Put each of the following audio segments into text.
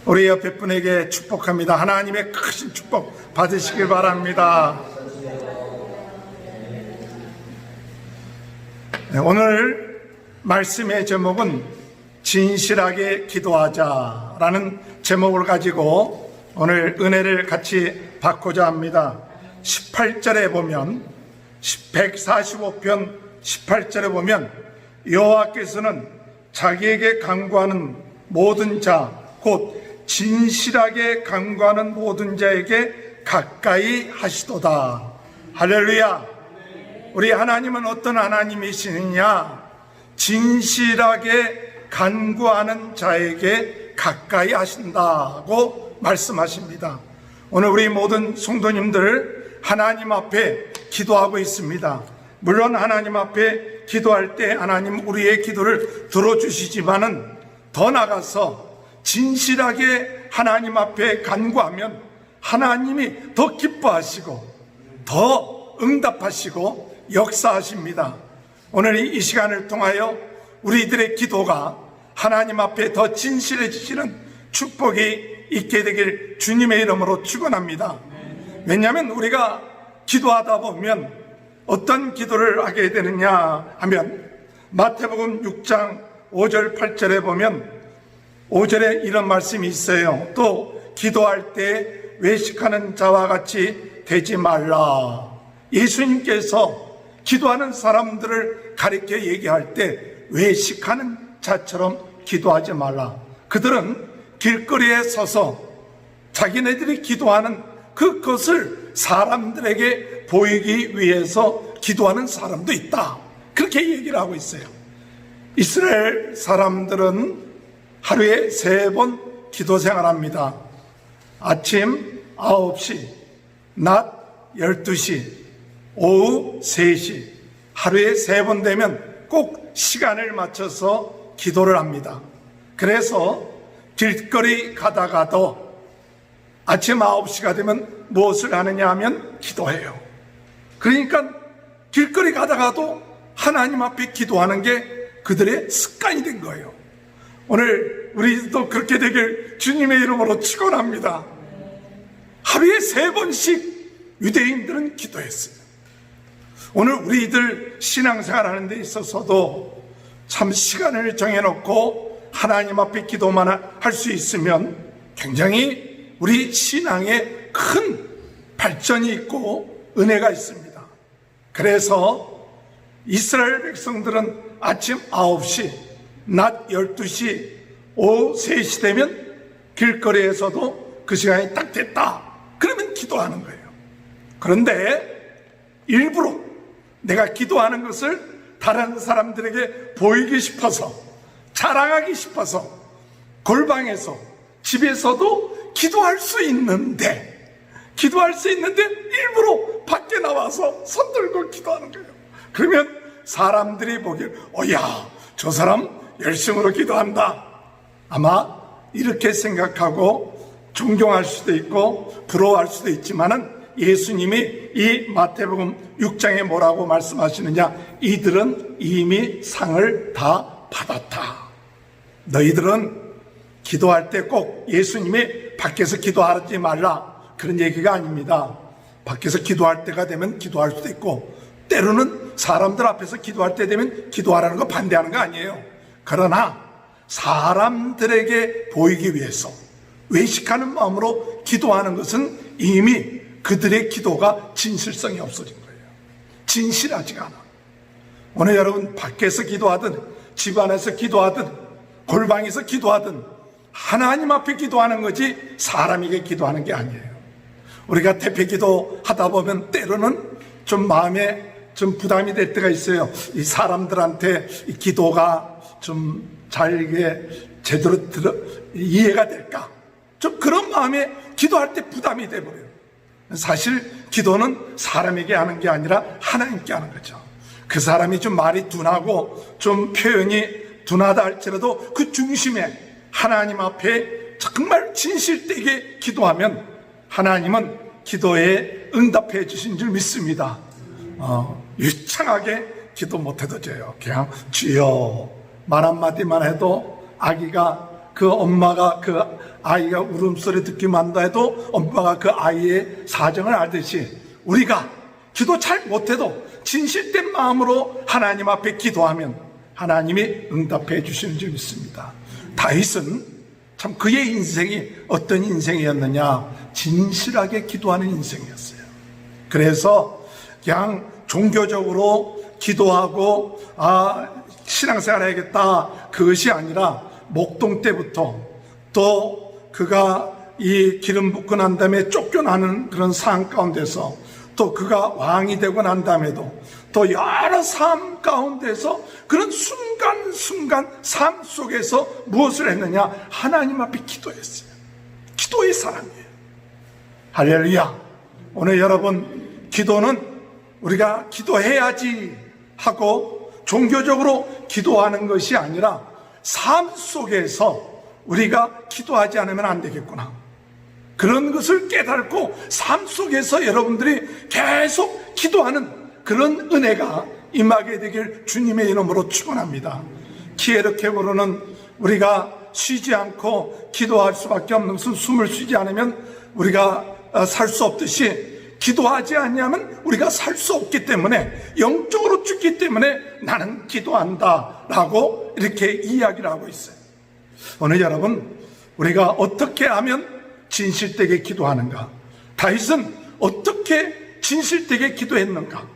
우리 옆에 분에게 축복합니다. 하나님의 크신 축복 받으시길 바랍니다. 오늘 말씀의 제목은 진실하게 기도하자라는 제목을 가지고 오늘 은혜를 같이 받고자 합니다. 18절에 보면 145편 18절에 보면 여호와께서는 자기에게 간구하는 모든 자 곧 진실하게 간구하는 모든 자에게 가까이 하시도다. 할렐루야. 우리 하나님은 어떤 하나님이시느냐? 진실하게 간구하는 자에게 가까이 하신다고 말씀하십니다. 오늘 우리 모든 성도님들 하나님 앞에 기도하고 있습니다. 물론 하나님 앞에 기도할 때 하나님 우리의 기도를 들어주시지만은 더 나아가서 진실하게 하나님 앞에 간구하면 하나님이 더 기뻐하시고 더 응답하시고 역사하십니다. 오늘 이 시간을 통하여 우리들의 기도가 하나님 앞에 더 진실해지시는 축복이 있게 되길 주님의 이름으로 축원합니다. 왜냐하면 우리가 기도하다 보면 어떤 기도를 하게 되느냐 하면 마태복음 6장 5절 8절에 보면 5절에 이런 말씀이 있어요. 또 기도할 때 외식하는 자와 같이 되지 말라. 예수님께서 기도하는 사람들을 가리켜 얘기할 때 외식하는 자처럼 기도하지 말라. 그들은 길거리에 서서 자기네들이 기도하는 그것을 사람들에게 보이기 위해서 기도하는 사람도 있다. 그렇게 얘기를 하고 있어요. 이스라엘 사람들은 하루에 3번 기도 생활합니다. 아침 9시, 낮 12시, 오후 3시, 하루에 3번 되면 꼭 시간을 맞춰서 기도를 합니다. 그래서 길거리 가다가도 아침 9시가 되면 무엇을 하느냐 하면 기도해요. 그러니까 길거리 가다가도 하나님 앞에 기도하는 게 그들의 습관이 된 거예요. 오늘 우리도 그렇게 되길 주님의 이름으로 축원합니다. 하루에 3번씩 유대인들은 기도했어요. 오늘 우리들 신앙생활 하는 데 있어서도 참 시간을 정해놓고 하나님 앞에 기도만 할 수 있으면 굉장히 우리 신앙에 큰 발전이 있고 은혜가 있습니다. 그래서 이스라엘 백성들은 아침 9시, 낮 12시, 오후 3시 되면 길거리에서도 그 시간이 딱 됐다. 그러면 기도하는 거예요. 그런데 일부러 내가 기도하는 것을 다른 사람들에게 보이기 싶어서, 자랑하기 싶어서 골방에서, 집에서도 기도할 수 있는데 일부러 밖에 나와서 손 들고 기도하는 거예요. 그러면 사람들이 보기에 야, 저 사람 열심으로 기도한다. 아마 이렇게 생각하고 존경할 수도 있고 부러워할 수도 있지만은 예수님이 이 마태복음 6장에 뭐라고 말씀하시느냐? 이들은 이미 상을 다 받았다. 너희들은 기도할 때 꼭 예수님이 밖에서 기도하지 말라 그런 얘기가 아닙니다. 밖에서 기도할 때가 되면 기도할 수도 있고 때로는 사람들 앞에서 기도할 때 되면 기도하라는 거 반대하는 거 아니에요. 그러나 사람들에게 보이기 위해서 외식하는 마음으로 기도하는 것은 이미 그들의 기도가 진실성이 없어진 거예요. 진실하지가 않아. 오늘 여러분 밖에서 기도하든 집 안에서 기도하든 골방에서 기도하든 하나님 앞에 기도하는 거지 사람에게 기도하는 게 아니에요. 우리가 대표 기도하다 보면 때로는 좀 마음에 좀 부담이 될 때가 있어요. 이 사람들한테 이 기도가 좀 잘 이게 제대로 이해가 될까? 좀 그런 마음에 기도할 때 부담이 돼버려요. 사실 기도는 사람에게 하는 게 아니라 하나님께 하는 거죠. 그 사람이 좀 말이 둔하고 좀 표현이 둔하다 할지라도 그 중심에 하나님 앞에 정말 진실되게 기도하면 하나님은 기도에 응답해 주신 줄 믿습니다. 유창하게 기도 못해도 돼요. 그냥 주여 말 한마디만 해도 아기가 그 엄마가 그 아이가 울음소리 듣기만 한다 해도 엄마가 그 아이의 사정을 알듯이 우리가 기도 잘 못해도 진실된 마음으로 하나님 앞에 기도하면 하나님이 응답해 주시는 줄 믿습니다. 다윗은 참 그의 인생이 어떤 인생이었느냐, 진실하게 기도하는 인생이었어요. 그래서 그냥 종교적으로 기도하고 신앙생활 해야겠다 그것이 아니라 목동 때부터 또 그가 이 기름 붓고 난 다음에 쫓겨나는 그런 상황 가운데서 또 그가 왕이 되고 난 다음에도 또 여러 삶 가운데서 그런 순간순간 삶 속에서 무엇을 했느냐, 하나님 앞에 기도했어요. 기도의 사람이에요. 할렐루야. 오늘 여러분, 기도는 우리가 기도해야지 하고 종교적으로 기도하는 것이 아니라 삶 속에서 우리가 기도하지 않으면 안 되겠구나, 그런 것을 깨닫고 삶 속에서 여러분들이 계속 기도하는 그런 은혜가 임하게 되길 주님의 이름으로 축원합니다. 키에르케고로는 우리가 쉬지 않고 기도할 수밖에 없는 것은 숨을 쉬지 않으면 우리가 살 수 없듯이 기도하지 않냐면 우리가 살 수 없기 때문에, 영적으로 죽기 때문에 나는 기도한다 라고 이렇게 이야기를 하고 있어요. 오늘 여러분, 우리가 어떻게 하면 진실되게 기도하는가, 다윗은 어떻게 진실되게 기도했는가,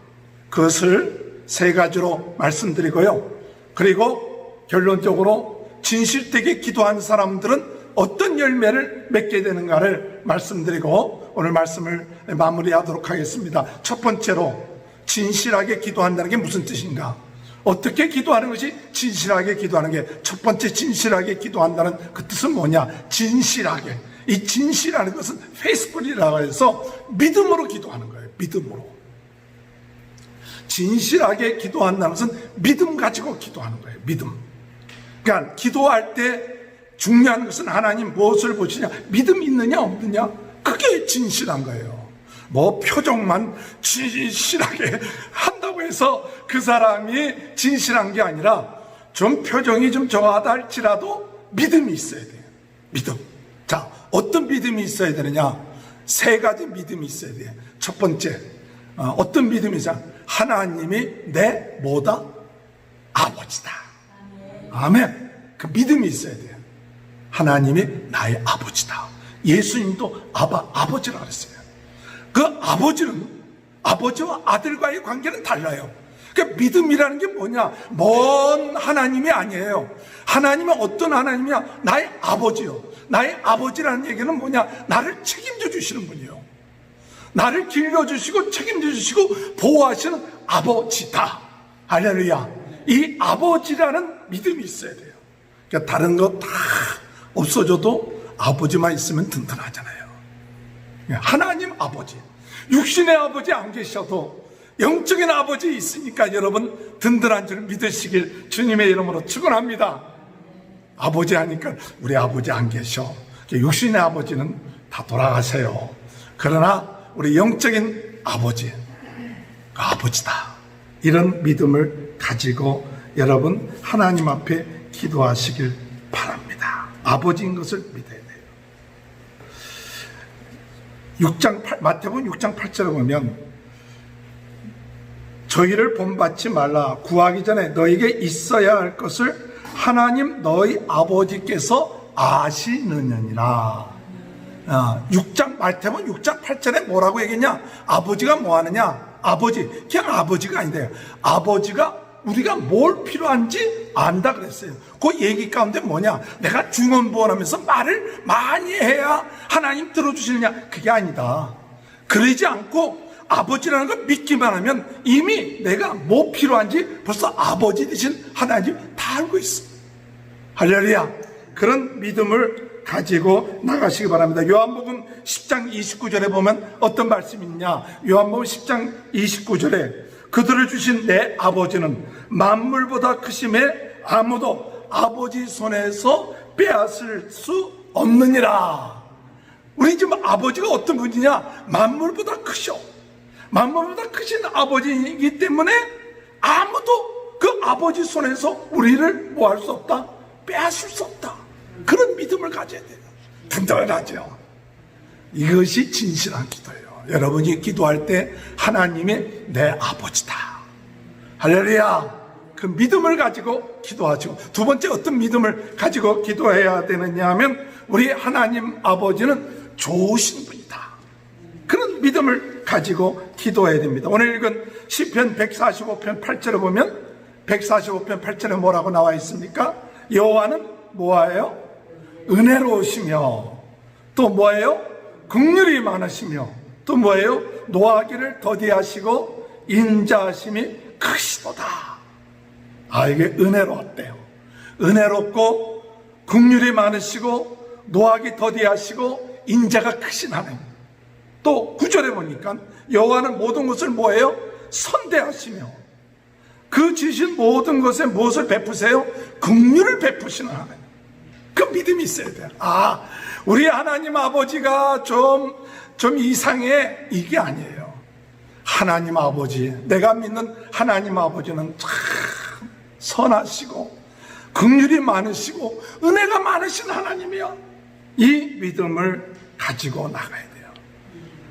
그것을 세 가지로 말씀드리고요. 그리고 결론적으로 진실되게 기도한 사람들은 어떤 열매를 맺게 되는가를 말씀드리고 오늘 말씀을 마무리하도록 하겠습니다. 첫 번째로, 진실하게 기도한다는 게 무슨 뜻인가? 어떻게 기도하는 것이 진실하게 기도하는 게, 첫 번째 진실하게 기도한다는 그 뜻은 뭐냐? 진실하게. 이 진실하는 것은 페이스풀이라고 해서 믿음으로 기도하는 거예요. 믿음으로. 진실하게 기도한다는 것은 믿음 가지고 기도하는 거예요. 믿음. 그러니까 기도할 때 중요한 것은 하나님 무엇을 보시냐, 믿음 있느냐 없느냐, 그게 진실한 거예요. 뭐 표정만 진실하게 한다고 해서 그 사람이 진실한 게 아니라 좀 표정이 좀 저하다 할지라도 믿음이 있어야 돼요. 믿음. 자, 어떤 믿음이 있어야 되느냐? 세 가지 믿음이 있어야 돼요. 첫 번째, 어떤 믿음이냐? 하나님이 내 뭐다? 아버지다. 아멘. 그 믿음이 있어야 돼요. 하나님이 나의 아버지다. 예수님도 아버지라고 그랬어요. 그 아버지는, 아버지와 아들과의 관계는 달라요. 그러니까 믿음이라는 게 뭐냐? 먼 하나님이 아니에요. 하나님은 어떤 하나님이냐? 나의 아버지요. 나의 아버지라는 얘기는 뭐냐? 나를 책임져 주시는 분이요. 나를 길러주시고 책임져 주시고 보호하시는 아버지다. 할렐루야. 이 아버지라는 믿음이 있어야 돼요. 그러니까 다른 거 다 없어져도 아버지만 있으면 든든하잖아요. 하나님 아버지, 육신의 아버지 안 계셔도 영적인 아버지 있으니까 여러분 든든한 줄 믿으시길 주님의 이름으로 축원합니다. 아버지 하니까 우리 아버지 안 계셔. 육신의 아버지는 다 돌아가세요. 그러나 우리 영적인 아버지, 아버지다. 이런 믿음을 가지고 여러분 하나님 앞에 기도하시길 바랍니다. 아버지인 것을 믿어야 돼요. 마태복음 6장 8절에 보면 저희를 본받지 말라. 구하기 전에 너에게 있어야 할 것을 하나님 너희 아버지께서 아시느니라. 마태복음 6장 8절에 뭐라고 얘기했냐? 아버지가 뭐 하느냐? 아버지, 그냥 아버지가 아닌데요. 아버지가 우리가 뭘 필요한지 안다 그랬어요. 그 얘기 가운데 뭐냐? 내가 중언부언하면서 말을 많이 해야 하나님 들어주시느냐? 그게 아니다. 그러지 않고 아버지라는 걸 믿기만 하면 이미 내가 뭐 필요한지 벌써 아버지 되신 하나님 다 알고 있어. 할렐루야. 그런 믿음을 가지고 나가시기 바랍니다. 요한복음 10장 29절에 보면 어떤 말씀이 있냐? 요한복음 10장 29절에 그들을 주신 내 아버지는 만물보다 크심에 아무도 아버지 손에서 빼앗을 수 없느니라. 우리 지금 아버지가 어떤 분이냐? 만물보다 크셔. 만물보다 크신 아버지이기 때문에 아무도 그 아버지 손에서 우리를 뭐 할 수 없다? 빼앗을 수 없다. 그런 믿음을 가져야 돼요. 든든하죠. 이것이 진실한 기도예요. 여러분이 기도할 때 하나님이 내 아버지다. 할렐루야. 그 믿음을 가지고 기도하시고, 두 번째 어떤 믿음을 가지고 기도해야 되느냐 하면 우리 하나님 아버지는 좋으신 분이다. 그런 믿음을 가지고 기도해야 됩니다. 오늘 읽은 시편 145편 8절에 보면 145편 8절에 뭐라고 나와 있습니까? 여호와는 뭐예요? 은혜로우시며 또 뭐예요? 긍휼이 많으시며 또 뭐예요? 노하기를 더디하시고 인자하심이 크시도다. 이게 은혜로웠대요. 은혜롭고 긍휼이 많으시고 노하기 더디하시고 인자가 크신 하나님. 또 9절에 보니까 여호와는 모든 것을 뭐예요? 선대하시며 그 지신 모든 것에 무엇을 베푸세요? 긍휼을 베푸시는 하나님. 그 믿음이 있어야 돼요. 우리 하나님 아버지가 좀 이상해. 이게 아니에요. 하나님 아버지, 내가 믿는 하나님 아버지는 참 선하시고 긍휼이 많으시고 은혜가 많으신 하나님이요. 이 믿음을 가지고 나가야 돼요.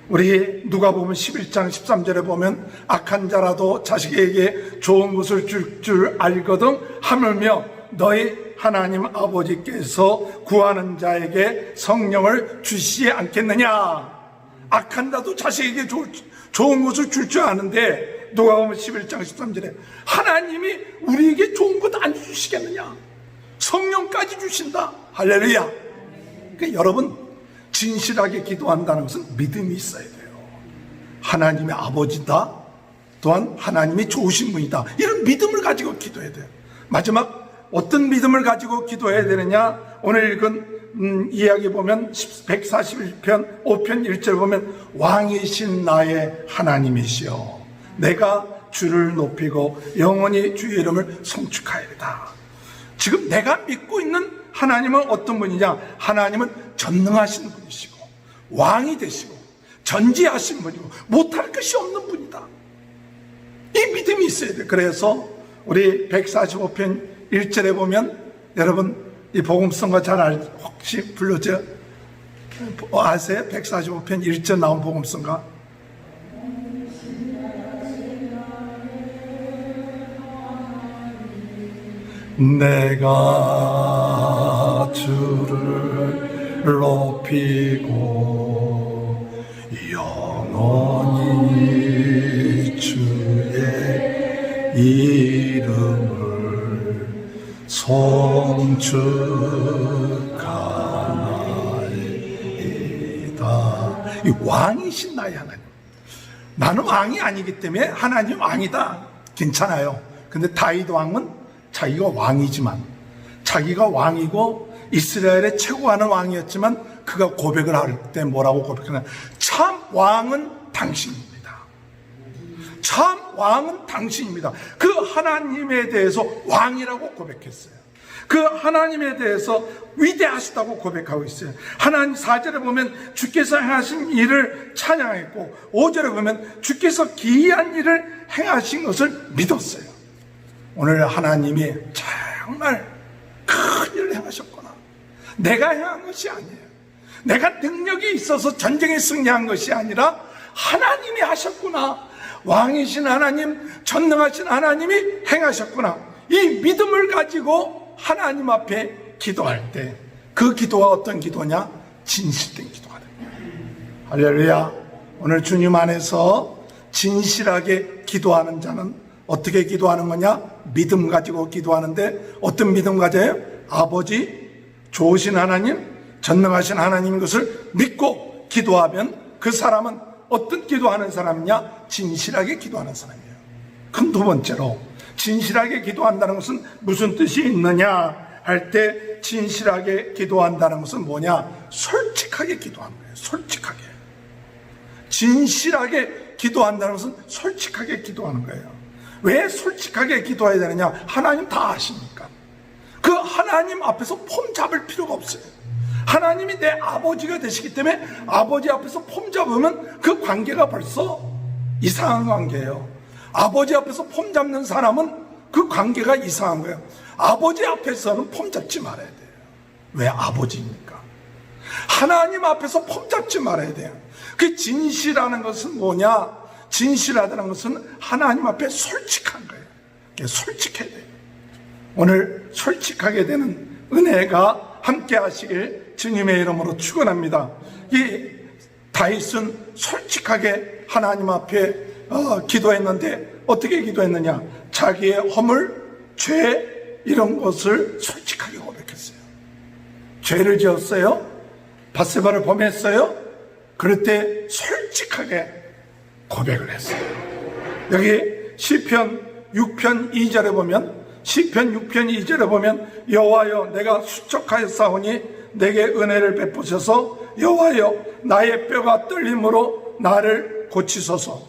우리 누가복음 11장 13절에 보면 악한 자라도 자식에게 좋은 것을 줄 알거든 하물며 너희 하나님 아버지께서 구하는 자에게 성령을 주시지 않겠느냐. 악한 자도 자식에게 좋은 것을 줄 줄 아는데 누가복음 11장 13절에 하나님이 우리에게 좋은 것 안 주시겠느냐. 성령까지 주신다. 할렐루야. 그러니까 여러분, 진실하게 기도한다는 것은 믿음이 있어야 돼요. 하나님의 아버지다. 또한 하나님이 좋으신 분이다. 이런 믿음을 가지고 기도해야 돼요. 마지막 어떤 믿음을 가지고 기도해야 되느냐? 오늘 읽은 이야기 보면 141편 5편 1절 보면 왕이신 나의 하나님이시여 내가 주를 높이고 영원히 주의 이름을 송축하리이다. 지금 내가 믿고 있는 하나님은 어떤 분이냐? 하나님은 전능하신 분이시고 왕이 되시고 전지하신 분이고 못할 것이 없는 분이다. 이 믿음이 있어야 돼요. 그래서 우리 145편 1절에 보면 여러분 이 복음성가 잘 혹시 불러줘 아세요? 145편 1절 나온 복음성가. 내가 주를 높이고 영원히 주의 이름을 송축하나이다. 이 왕이신 나의 하나님. 나는 왕이 아니기 때문에 하나님 왕이다. 괜찮아요. 근데 다윗 왕은 자기가 왕이지만, 자기가 왕이고 이스라엘의 최고하는 왕이었지만 그가 고백을 할 때 뭐라고 고백하냐? 참 왕은 당신입니다. 참 왕은 당신입니다. 그 하나님에 대해서 왕이라고 고백했어요. 그 하나님에 대해서 위대하시다고 고백하고 있어요. 하나님 4절에 보면 주께서 행하신 일을 찬양했고 5절에 보면 주께서 기이한 일을 행하신 것을 믿었어요. 오늘 하나님이 정말 큰 일을 행하셨구나. 내가 행한 것이 아니에요. 내가 능력이 있어서 전쟁에 승리한 것이 아니라 하나님이 하셨구나. 왕이신 하나님, 전능하신 하나님이 행하셨구나. 이 믿음을 가지고 하나님 앞에 기도할 때 그 기도가 어떤 기도냐? 진실된 기도가 됩니다. 할렐루야. 오늘 주님 안에서 진실하게 기도하는 자는 어떻게 기도하는 거냐? 믿음 가지고 기도하는데 어떤 믿음 가져요? 아버지, 좋으신 하나님, 전능하신 하나님인 것을 믿고 기도하면 그 사람은 어떤 기도하는 사람이냐? 진실하게 기도하는 사람이에요. 그럼 두 번째로 진실하게 기도한다는 것은 무슨 뜻이 있느냐 할 때 진실하게 기도한다는 것은 뭐냐? 솔직하게 기도하는 거예요. 솔직하게. 진실하게 기도한다는 것은 솔직하게 기도하는 거예요. 왜 솔직하게 기도해야 되느냐? 하나님 다 아십니까? 그 하나님 앞에서 폼 잡을 필요가 없어요. 하나님이 내 아버지가 되시기 때문에 아버지 앞에서 폼 잡으면 그 관계가 벌써 이상한 관계예요. 아버지 앞에서 폼 잡는 사람은 그 관계가 이상한 거예요. 아버지 앞에서는 폼 잡지 말아야 돼요. 왜 아버지입니까? 하나님 앞에서 폼잡지 말아야 돼요. 그 진실하는 것은 뭐냐? 진실하다는 것은 하나님 앞에 솔직한 거예요. 솔직해야 돼요. 오늘 솔직하게 되는 은혜가 함께 하시길 주님의 이름으로 축원합니다. 이 다윗은 솔직하게 하나님 앞에 기도했는데 어떻게 기도했느냐? 자기의 허물, 죄 이런 것을 솔직하게 고백했어요. 죄를 지었어요. 밧세바를 범했어요. 그럴 때 솔직하게 고백을 했어요. 여기 시편 6편 2절에 보면 여호와여 내가 수척하였사오니 내게 은혜를 베푸셔서 여호와여 나의 뼈가 떨림으로 나를 고치소서.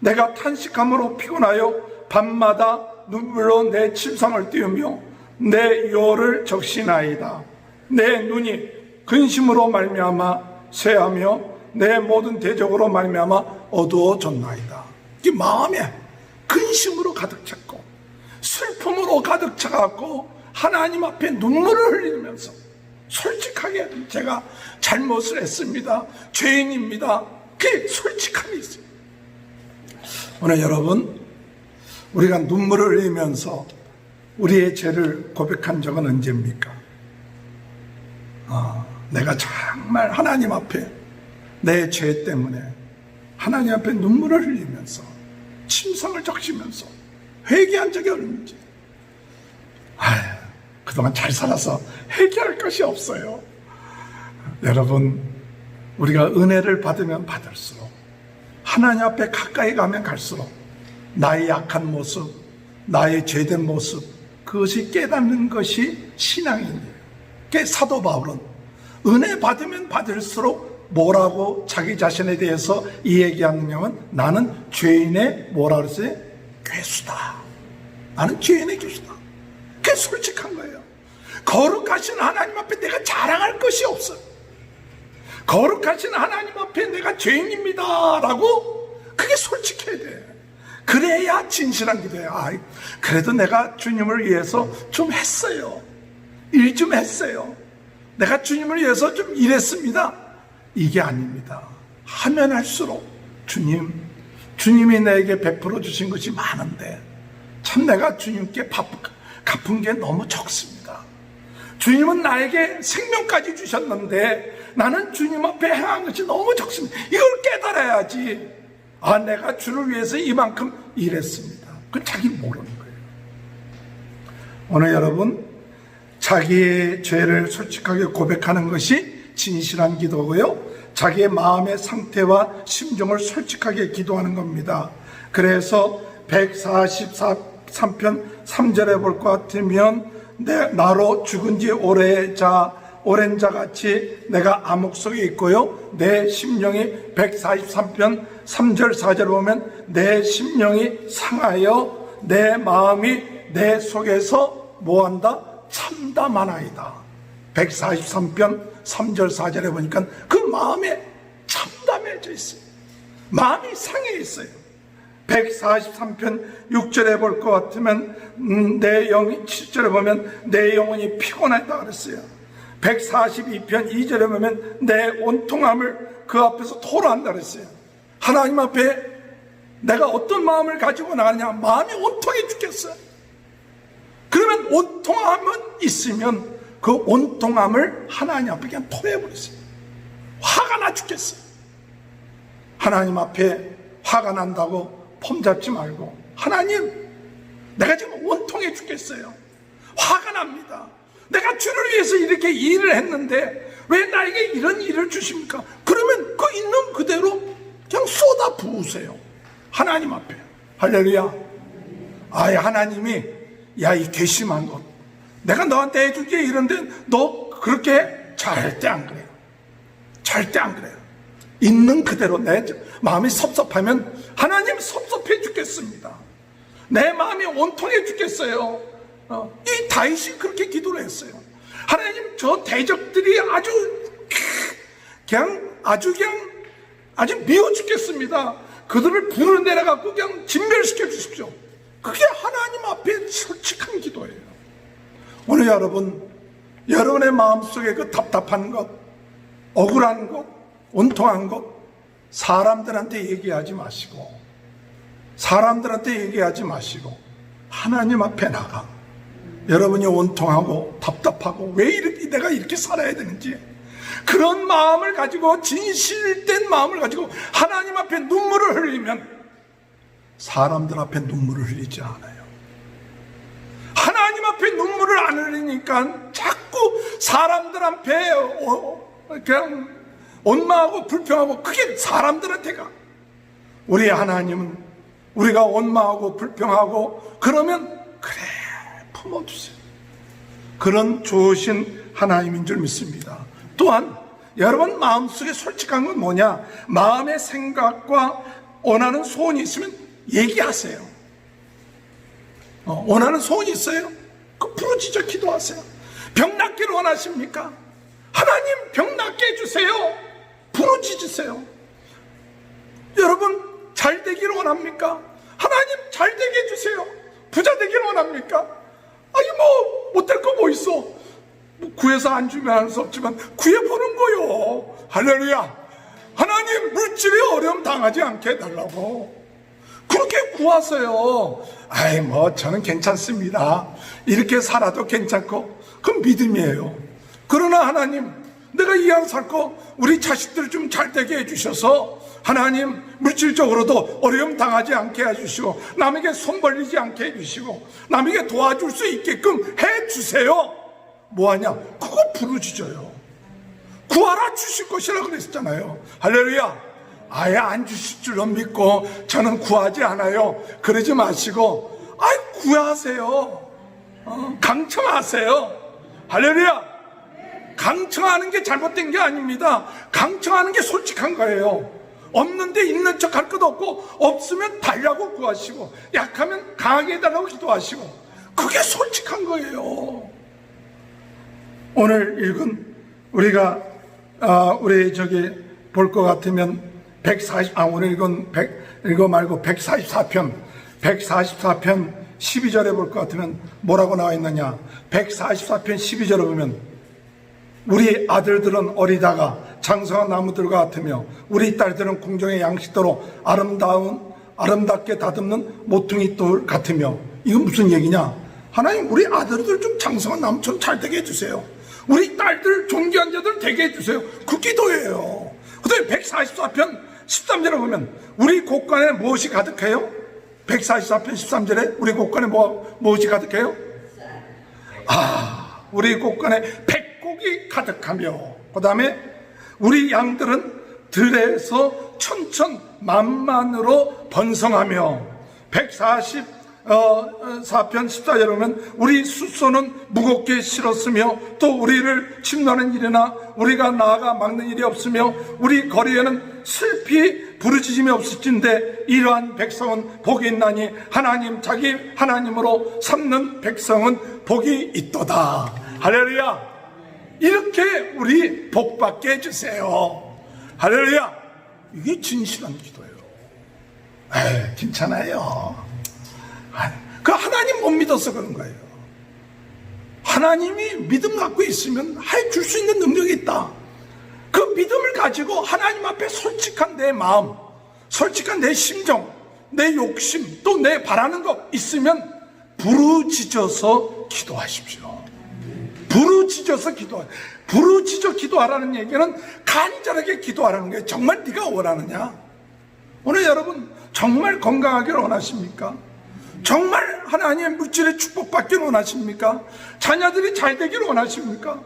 내가 탄식함으로 피곤하여 밤마다 눈물로 내 침상을 띄우며 내 요를 적시나이다. 내 눈이 근심으로 말미암아 쇠하며 내 모든 대적으로 말미암아 어두워졌나이다. 이 마음에 근심으로 가득 찼고 슬픔으로 가득 차갖고 하나님 앞에 눈물을 흘리면서 솔직하게 제가 잘못을 했습니다. 죄인입니다. 그 솔직함이 있어요. 오늘 여러분, 우리가 눈물을 흘리면서 우리의 죄를 고백한 적은 언제입니까? 내가 정말 하나님 앞에 내 죄 때문에 하나님 앞에 눈물을 흘리면서 침상을 적시면서 회개한 적이 없는지. 그동안 잘 살아서 회개할 것이 없어요. 여러분, 우리가 은혜를 받으면 받을수록 하나님 앞에 가까이 가면 갈수록 나의 약한 모습, 나의 죄된 모습, 그것이 깨닫는 것이 신앙이에요. 사도 바울은 은혜 받으면 받을수록 뭐라고 자기 자신에 대해서 이 얘기하느냐면 나는 죄인의 뭐라 그랬어요? 괴수다. 나는 죄인의 괴수다. 그게 솔직한 거예요. 거룩하신 하나님 앞에 내가 자랑할 것이 없어요. 거룩하신 하나님 앞에 내가 죄인입니다 라고 그게 솔직해야 돼. 그래야 진실한 기도야. 그래도 내가 주님을 위해서 좀 했어요. 일 좀 했어요. 내가 주님을 위해서 좀 일했습니다. 이게 아닙니다. 하면 할수록 주님이 내게 베풀어 주신 것이 많은데 참 내가 주님께 갚은 게 너무 적습니다. 주님은 나에게 생명까지 주셨는데 나는 주님 앞에 행한 것이 너무 적습니다. 이걸 깨달아야지. 내가 주를 위해서 이만큼 일했습니다. 그건 자기 모르는 거예요. 오늘 여러분, 자기의 죄를 솔직하게 고백하는 것이 진실한 기도고요. 자기의 마음의 상태와 심정을 솔직하게 기도하는 겁니다. 그래서 143편 3절에 볼 것 같으면 나로 죽은 지 오랜 자 같이 내가 암흑 속에 있고요. 내 심령이 143편 3절 4절을 보면 내 심령이 상하여 내 마음이 내 속에서 뭐한다? 참담하나이다. 143편 3절 4절에 보니까 그 마음에 참담해져 있어요. 마음이 상해 있어요. 143편 6절에 볼 것 같으면 내 영이 7절에 보면 내 영혼이 피곤하다 그랬어요. 142편 2절에 보면 내 온통함을 그 앞에서 토로한다 그랬어요. 하나님 앞에 내가 어떤 마음을 가지고 나가느냐, 마음이 온통해 죽겠어요. 그러면 온통함은 있으면 그 온통함을 하나님 앞에 그냥 토해버렸어요. 화가 나 죽겠어요. 하나님 앞에 화가 난다고 폼잡지 말고, 하나님, 내가 지금 온통해 죽겠어요. 화가 납니다. 내가 주를 위해서 이렇게 일을 했는데 왜 나에게 이런 일을 주십니까? 그러면 그 있는 그대로 그냥 쏟아 부으세요. 하나님 앞에. 할렐루야. 하나님이 이 괘씸한 것, 내가 너한테 해준 게 이런데 너 그렇게 절대 안 그래요. 절대 안 그래요. 있는 그대로 내 마음이 섭섭하면 하나님 섭섭해 죽겠습니다. 내 마음이 온통해 죽겠어요. 이 다윗이 그렇게 기도를 했어요. 하나님, 저 대적들이 아주 미워 죽겠습니다. 그들을 불을 내려갖고 그냥 진멸시켜 주십시오. 그게 하나님 앞에 솔직한 기도예요. 오늘 여러분, 여러분의 마음속에 그 답답한 것, 억울한 것, 원통한 것 사람들한테 얘기하지 마시고, 하나님 앞에 나가 여러분이 원통하고 답답하고 왜 이렇게 내가 이렇게 살아야 되는지, 그런 마음을 가지고, 진실된 마음을 가지고 하나님 앞에 눈물을 흘리면 사람들 앞에 눈물을 흘리지 않아요. 하나님 앞에 눈물을 안 흘리니까 자꾸 사람들 앞에 그냥 원망하고 불평하고, 그게 사람들한테 가. 우리 하나님은 우리가 원망하고 불평하고 그러면 그래 품어주세요. 그런 좋으신 하나님인 줄 믿습니다. 또한 여러분 마음속에 솔직한 건 뭐냐? 마음의 생각과 원하는 소원이 있으면 얘기하세요. 원하는 소원이 있어요? 그 부르짖어 기도하세요. 병 낫기를 원하십니까? 하나님 병 낫게 해주세요. 부르짖으세요. 여러분 잘 되기를 원합니까? 하나님 잘 되게 해주세요. 부자 되기를 원합니까? 아니 뭐 못될 거 뭐 있어? 뭐 구해서 안 주면 할 수 없지만 구해보는 거요. 할렐루야. 하나님 물질에 어려움 당하지 않게 해달라고 그렇게 구하세요. 아이 뭐 저는 괜찮습니다. 이렇게 살아도 괜찮고, 그건 믿음이에요. 그러나 하나님, 내가 이왕 살고 우리 자식들 좀 잘 되게 해주셔서 하나님 물질적으로도 어려움 당하지 않게 해주시고, 남에게 손 벌리지 않게 해주시고, 남에게 도와줄 수 있게끔 해주세요. 뭐하냐? 그거 부르짖어요. 구하라 주실 것이라고 그랬잖아요. 할렐루야. 아예 안 주실 줄로 믿고 저는 구하지 않아요, 그러지 마시고 아예 구하세요. 강청하세요. 할렐루야. 강청하는 게 잘못된 게 아닙니다. 강청하는 게 솔직한 거예요. 없는데 있는 척 할 것도 없고, 없으면 달라고 구하시고, 약하면 강하게 해달라고 기도하시고, 그게 솔직한 거예요. 오늘 읽은 우리가 우리 저기 볼 것 같으면 오늘 읽은 읽어 말고 144편 12절에 볼 것 같으면 뭐라고 나와 있느냐? 144편 12절에 보면 우리 아들들은 어리다가 장성한 나무들과 같으며 우리 딸들은 궁정의 양식도로 아름답게 다듬는 모퉁이 돌 같으며. 이건 무슨 얘기냐? 하나님 우리 아들들 좀 장성한 나무처럼 잘 되게 해주세요. 우리 딸들 존귀한 자들 되게 해주세요. 그 기도예요. 그다음에 144편 13절에 보면 우리 곳간에 무엇이 가득해요? 144편 13절에 우리 곳간에 무엇이 가득해요? 우리 곳간에 백곡이 가득하며, 그 다음에 우리 양들은 들에서 천천만만으로 번성하며, 144편 14절에 보면 우리 숫소는 무겁게 실었으며 또 우리를 침노하는 일이나 우리가 나아가 막는 일이 없으며 우리 거리에는 슬피 부르짖음이 없을진데 이러한 백성은 복이 있나니 하나님 자기 하나님으로 삼는 백성은 복이 있도다. 할렐루야. 이렇게 우리 복받게 해주세요. 할렐루야. 이게 진실한 기도예요. 괜찮아요. 그 하나님 못 믿어서 그런 거예요. 하나님이 믿음 갖고 있으면 해줄 수 있는 능력이 있다. 그 믿음을 가지고 하나님 앞에 솔직한 내 마음, 솔직한 내 심정, 내 욕심, 또 내 바라는 거 있으면 부르짖어서 기도하십시오. 부르짖어 기도하라는 얘기는 간절하게 기도하라는 거예요. 정말 네가 원하느냐? 오늘 여러분 정말 건강하기를 원하십니까? 정말 하나님의 물질의 축복받기를 원하십니까? 자녀들이 잘 되기를 원하십니까?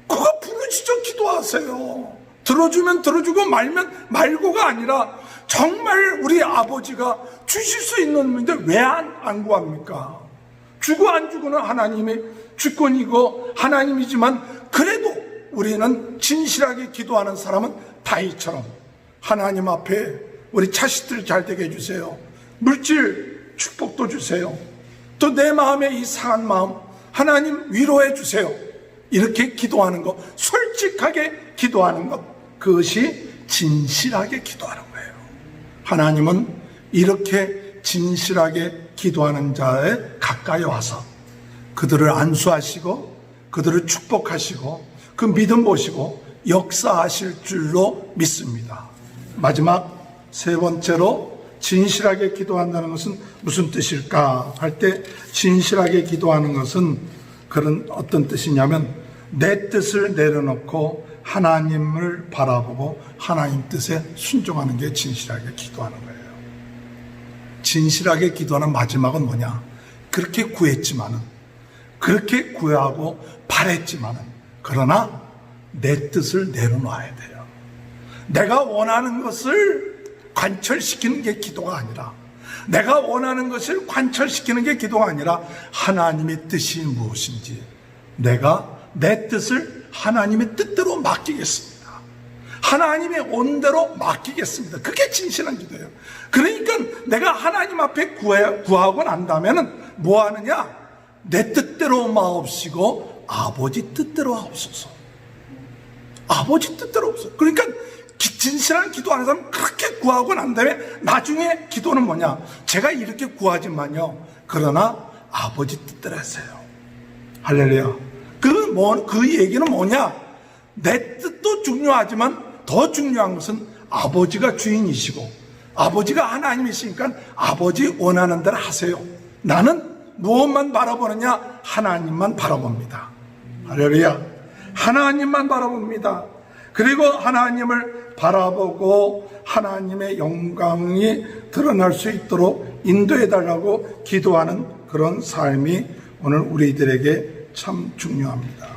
그거 부르짖어 기도하세요. 들어주면 들어주고 말면 말고가 아니라 정말 우리 아버지가 주실 수 있는 문제 왜 안 구합니까? 주고 안 주고는 하나님의 주권이고 하나님이지만, 그래도 우리는 진실하게 기도하는 사람은 다윗처럼 하나님 앞에 우리 자식들 잘 되게 해주세요. 물질 축복도 주세요. 또 내 마음의 이 상한 마음 하나님 위로해 주세요. 이렇게 기도하는 것, 솔직하게 기도하는 것, 그것이 진실하게 기도하는 거예요. 하나님은 이렇게 진실하게 기도하는 자에 가까이 와서 그들을 안수하시고 그들을 축복하시고 그 믿음 보시고 역사하실 줄로 믿습니다. 마지막 세 번째로 진실하게 기도한다는 것은 무슨 뜻일까 할 때, 진실하게 기도하는 것은 그런 어떤 뜻이냐면 내 뜻을 내려놓고 하나님을 바라보고 하나님 뜻에 순종하는 게 진실하게 기도하는 거예요. 진실하게 기도하는 마지막은 뭐냐? 그렇게 구했지만은, 그렇게 구하고 바랬지만은, 그러나 내 뜻을 내려놔야 돼요. 내가 원하는 것을 관철시키는 게 기도가 아니라, 내가 원하는 것을 관철시키는 게 기도가 아니라 하나님의 뜻이 무엇인지 내가 내 뜻을 하나님의 뜻대로 맡기겠습니다. 하나님의 온대로 맡기겠습니다. 그게 진실한 기도예요. 그러니까 내가 하나님 앞에 구하고 난다면은 뭐 하느냐? 내 뜻대로 마옵시고 아버지 뜻대로 하옵소서. 아버지 뜻대로 하옵소서. 그러니까 진실한 기도하는 사람은 그렇게 구하고 난 다음에 나중에 기도는 뭐냐? 제가 이렇게 구하지만요, 그러나 아버지 뜻대로 하세요. 할렐루야. 그 얘기는 뭐냐? 내 뜻도 중요하지만 더 중요한 것은 아버지가 주인이시고 아버지가 하나님이시니까 아버지 원하는 대로 하세요. 나는 무엇만 바라보느냐? 하나님만 바라봅니다. 할렐루야. 하나님만 바라봅니다. 그리고 하나님을 바라보고 하나님의 영광이 드러날 수 있도록 인도해달라고 기도하는 그런 삶이 오늘 우리들에게 참 중요합니다.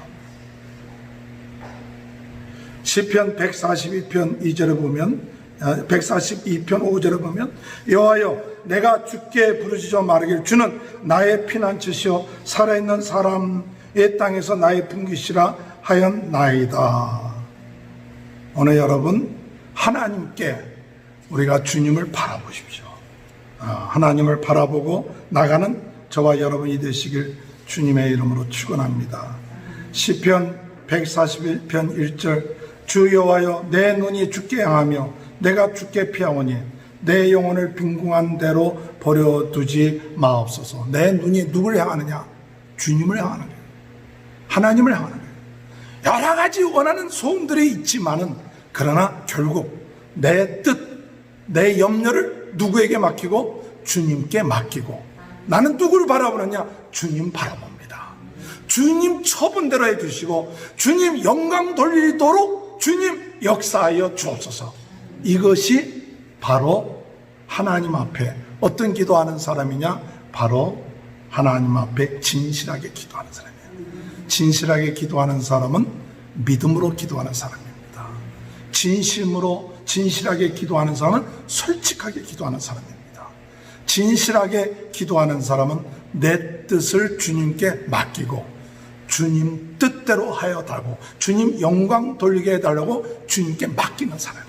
시편 142편 2절에 보면, 142편 5절에 보면, 여호와여 내가 주께 부르짖어 말하길 주는 나의 피난처시요 살아있는 사람의 땅에서 나의 분깃이라 하였나이다. 오늘 여러분, 하나님께 우리가 주님을 바라보십시오. 하나님을 바라보고 나가는 저와 여러분이 되시길 주님의 이름으로 축원합니다. 시편 141편 1절, 주 여호와여 내 눈이 주께 향하며 내가 주께 피하오니 내 영혼을 빈궁한 대로 버려두지 마옵소서. 내 눈이 누굴 향하느냐? 주님을 향하는 거예요. 하나님을 향하는 거예요. 여러 가지 원하는 소음들이 있지만은, 그러나 결국 내 뜻, 내 염려를 누구에게 맡기고? 주님께 맡기고. 나는 누구를 바라보느냐? 주님 바라봅니다. 주님 처분대로 해주시고 주님 영광 돌리도록 주님 역사하여 주옵소서. 이것이 바로 하나님 앞에 어떤 기도하는 사람이냐? 바로 하나님 앞에 진실하게 기도하는 사람이에요. 진실하게 기도하는 사람은 믿음으로 기도하는 사람입니다. 진심으로 진실하게 기도하는 사람은 솔직하게 기도하는 사람입니다. 진실하게 기도하는 사람은 내 뜻을 주님께 맡기고 주님 뜻대로 하여 달고 주님 영광 돌리게 해달라고 주님께 맡기는 사람이에요.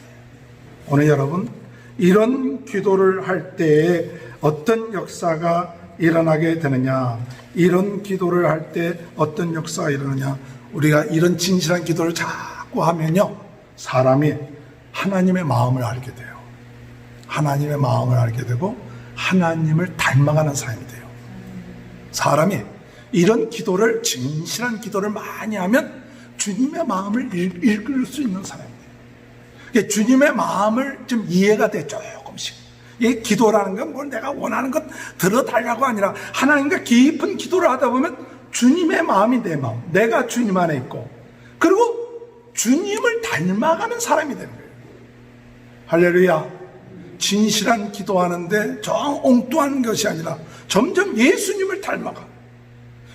오늘 여러분, 이런 기도를 할 때에 어떤 역사가 일어나게 되느냐, 이런 기도를 할 때 어떤 역사가 일어나냐, 우리가 이런 진실한 기도를 자꾸 하면요, 사람이 하나님의 마음을 알게 돼요. 하나님의 마음을 알게 되고 하나님을 닮아가는 사람이 돼요. 사람이 이런 기도를, 진실한 기도를 많이 하면 주님의 마음을 읽을 수 있는 사람이 돼요. 주님의 마음을 좀 이해가 돼, 조금씩. 이 기도라는 건 뭘 내가 원하는 것 들어달라고 아니라 하나님과 깊은 기도를 하다 보면 주님의 마음이 내 마음, 내가 주님 안에 있고, 그리고 주님을 닮아가는 사람이 되는 거예요. 할렐루야. 진실한 기도하는데 정 엉뚱한 것이 아니라 점점 예수님을 닮아가.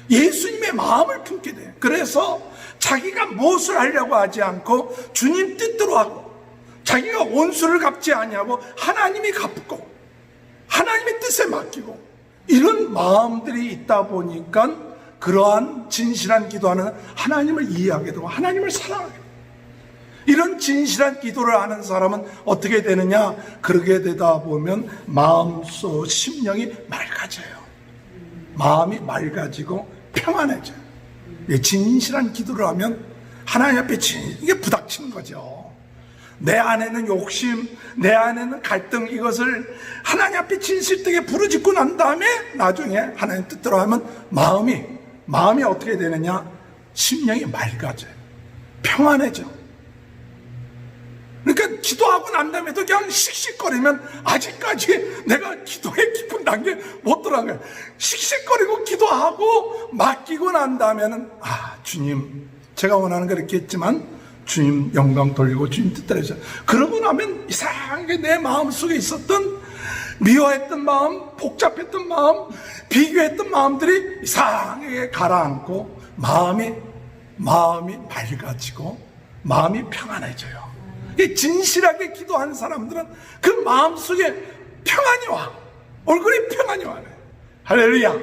예수님의 마음을 품게 돼. 그래서 자기가 무엇을 하려고 하지 않고 주님 뜻대로 하고, 자기가 원수를 갚지 아니하고 하나님이 갚고 하나님의 뜻에 맡기고, 이런 마음들이 있다 보니까 그러한 진실한 기도하는 하나님을 이해하게 되고 하나님을 사랑하게 돼요. 이런 진실한 기도를 하는 사람은 어떻게 되느냐? 그러게 되다 보면 마음속 심령이 맑아져요. 마음이 맑아지고 평안해져요. 진실한 기도를 하면 하나님 앞에 이게 부닥치는 거죠. 내 안에는 욕심, 내 안에는 갈등, 이것을 하나님 앞에 진실되게 부르짖고 난 다음에 나중에 하나님 뜻대로 하면 마음이 어떻게 되느냐? 심령이 맑아져요. 평안해져. 그러니까 기도하고 난 다음에도 그냥 씩씩거리면 아직까지 내가 기도의 깊은 단계 못 들어간 거예요. 씩씩거리고 기도하고 맡기고 난 다음에는 주님 제가 원하는 거 이렇게 했지만 주님 영광 돌리고 주님 뜻대로 해서 그러고 나면 이상하게 내 마음속에 있었던 미워했던 마음, 복잡했던 마음, 비교했던 마음들이 이상하게 가라앉고 마음이 맑아지고 마음이 평안해져요. 진실하게 기도하는 사람들은 그 마음속에 평안이 와. 얼굴에 평안이 와요. 할렐루야.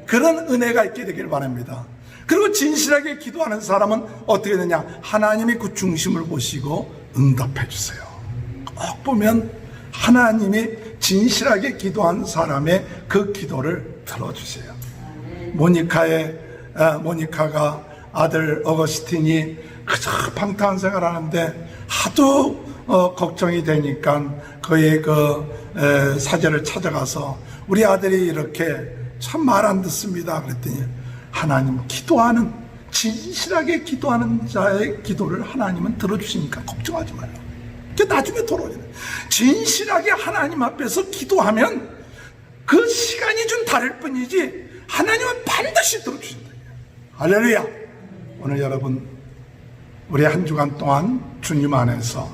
그런 은혜가 있게 되길 바랍니다. 그리고 진실하게 기도하는 사람은 어떻게 되냐? 하나님이 그 중심을 보시고 응답해 주세요. 꼭 보면 하나님이 진실하게 기도한 사람의 그 기도를 들어주세요. 모니카가 아들 어거스틴이 그저 방탕한 생활하는데 하도 걱정이 되니까 그의 사제를 찾아가서 우리 아들이 이렇게 참 말 안 듣습니다. 그랬더니 하나님 기도하는 진실하게 기도하는 자의 기도를 하나님은 들어주시니까 걱정하지 말라. 나중에 돌아오잖아요. 진실하게 하나님 앞에서 기도하면 그 시간이 좀 다를 뿐이지 하나님은 반드시 들어주신다. 할렐루야. 오늘 여러분 우리 한 주간 동안 주님 안에서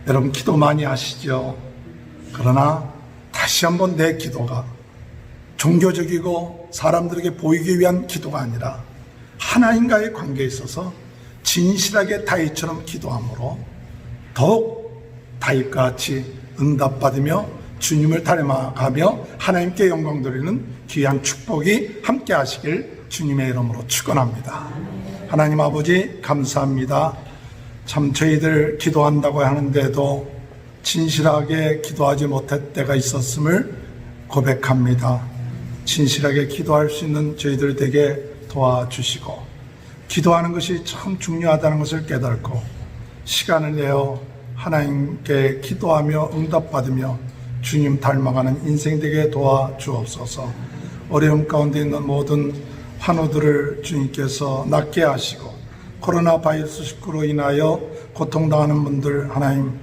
여러분 기도 많이 하시죠. 그러나 다시 한번 내 기도가 종교적이고 사람들에게 보이기 위한 기도가 아니라 하나님과의 관계에 있어서 진실하게 다윗처럼 기도함으로 더욱 다윗과 같이 응답받으며 주님을 닮아가며 하나님께 영광 돌리는 귀한 축복이 함께 하시길 주님의 이름으로 축원합니다. 하나님 아버지 감사합니다. 참 저희들 기도한다고 하는데도 진실하게 기도하지 못할 때가 있었음을 고백합니다. 진실하게 기도할 수 있는 저희들 되게 도와주시고 기도하는 것이 참 중요하다는 것을 깨닫고 시간을 내어 하나님께 기도하며 응답받으며 주님 닮아가는 인생 되게 도와주옵소서. 어려움 가운데 있는 모든 환우들을 주님께서 낫게 하시고 코로나 바이러스19로 인하여 고통당하는 분들 하나님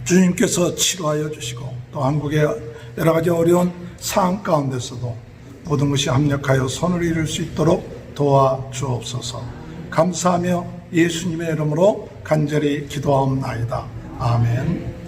주님께서 치료하여 주시고 또 한국의 여러 가지 어려운 상황 가운데서도 모든 것이 합력하여 선을 이룰 수 있도록 도와주옵소서. 감사하며 예수님의 이름으로 간절히 기도하옵나이다. 아멘.